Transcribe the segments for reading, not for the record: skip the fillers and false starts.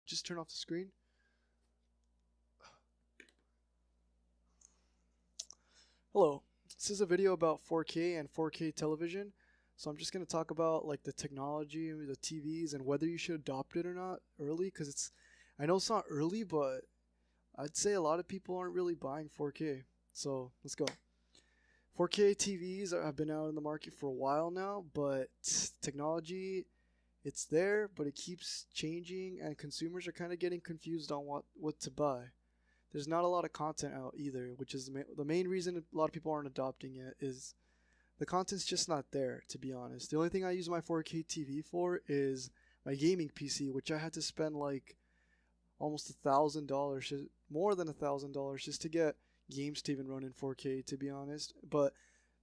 just turn off the screen? Hello, this is a video about 4K and 4K television. So I'm just going to talk about like the technology, the TVs, and whether you should adopt it or not early, because I know it's not early, but I'd say a lot of people aren't really buying 4K. So let's go. 4K TVs have been out in the market for a while now, but technology, it's there, but it keeps changing, and consumers are kind of getting confused on what to buy. There's not a lot of content out either, which is the main reason a lot of people aren't adopting it. Is the content's just not there, to be honest. The only thing I use my 4K TV for is my gaming PC, which I had to spend like almost $1,000, more than $1,000, just to get games to even run in 4K, to be honest. But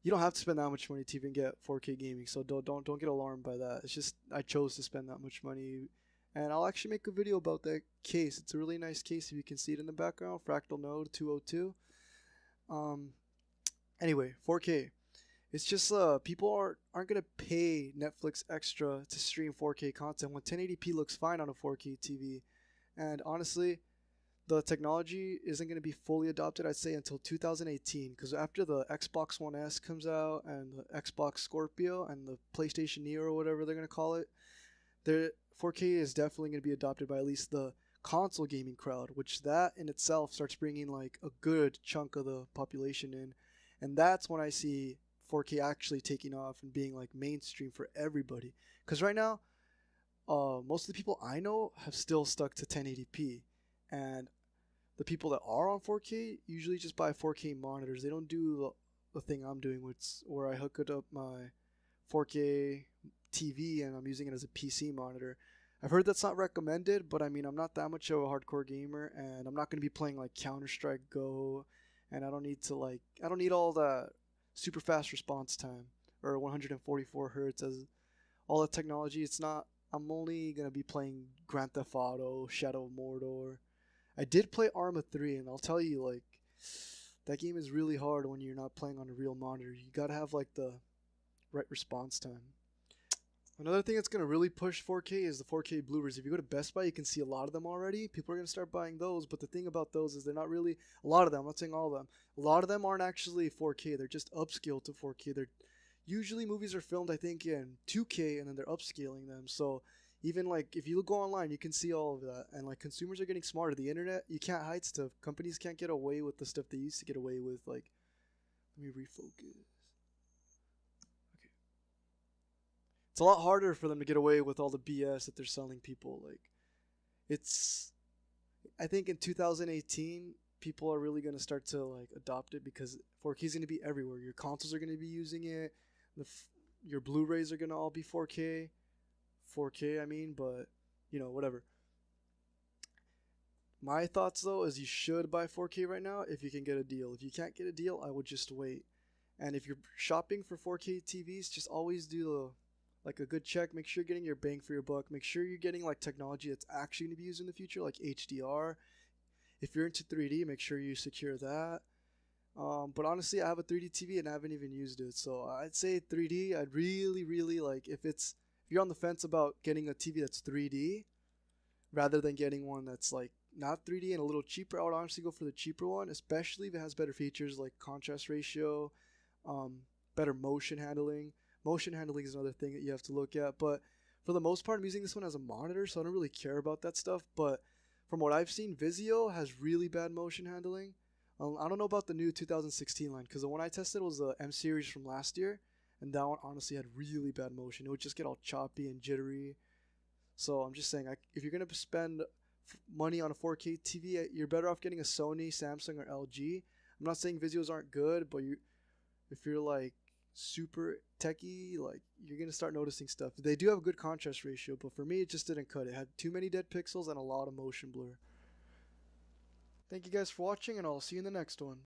you don't have to spend that much money to even get 4K gaming, so don't get alarmed by that. It's just I chose to spend that much money, and I'll actually make a video about that case. It's a really nice case if you can see it in the background. Fractal Node 202. Anyway, 4K. It's just people aren't gonna pay Netflix extra to stream 4K content when 1080p looks fine on a 4K TV. And honestly, the technology isn't going to be fully adopted, I'd say, until 2018, because after the Xbox One S comes out and the Xbox Scorpio and the PlayStation Neo or whatever they're going to call it, 4K is definitely going to be adopted by at least the console gaming crowd, which that in itself starts bringing like a good chunk of the population in. And that's when I see 4K actually taking off and being like mainstream for everybody. Because right now, most of the people I know have still stuck to 1080p, and the people that are on 4K usually just buy 4K monitors. They don't do the thing I'm doing, where I hook it up my 4K TV and I'm using it as a PC monitor. I've heard that's not recommended, but I mean, I'm not that much of a hardcore gamer, and I'm not going to be playing like Counter-Strike Go, and I don't need all that super fast response time or 144 hertz as all the technology. I'm only going to be playing Grand Theft Auto, Shadow of Mordor. I did play Arma 3, and I'll tell you, like, that game is really hard when you're not playing on a real monitor. You gotta have, like, the right response time. Another thing that's gonna really push 4K is the 4K Blu-rays. If you go to Best Buy, you can see a lot of them already. People are gonna start buying those, but the thing about those is they're not really, a lot of them, I'm not saying all of them, a lot of them aren't actually 4K. They're just upscaled to 4K. Usually movies are filmed, I think, in 2K, and then they're upscaling them. So even like if you go online, you can see all of that. And like consumers are getting smarter. The internet, you can't hide stuff. Companies can't get away with the stuff they used to get away with. Like, let me refocus. Okay. It's a lot harder for them to get away with all the BS that they're selling people. Like, I think in 2018, people are really going to start to like adopt it, because 4K is going to be everywhere. Your consoles are going to be using it. Your Blu-rays are going to all be 4K. 4K, I mean, but you know, whatever. My thoughts though is you should buy 4K right now if you can get a deal. If you can't get a deal, I would just wait. And if you're shopping for 4K TVs, just always do like a good check. Make sure you're getting your bang for your buck. Make sure you're getting like technology that's actually going to be used in the future, like HDR. If you're into 3D, make sure you secure that. But honestly, I have a 3D TV and I haven't even used it. So I'd say 3D. I'd really like if you're on the fence about getting a TV that's 3D rather than getting one that's like not 3D and a little cheaper, I would honestly go for the cheaper one, especially if it has better features like contrast ratio, better motion handling. Motion handling is another thing that you have to look at. But for the most part, I'm using this one as a monitor, so I don't really care about that stuff. But from what I've seen, Vizio has really bad motion handling. I don't know about the new 2016 line, because the one I tested was the M series from last year, and that one honestly had really bad motion. It would just get all choppy and jittery. So I'm just saying, if you're going to spend money on a 4K TV, you're better off getting a Sony, Samsung, or LG. I'm not saying Vizios aren't good, but if you're like super techie, like you're going to start noticing stuff. They do have a good contrast ratio, but for me, it just didn't cut. It had too many dead pixels and a lot of motion blur. Thank you guys for watching, and I'll see you in the next one.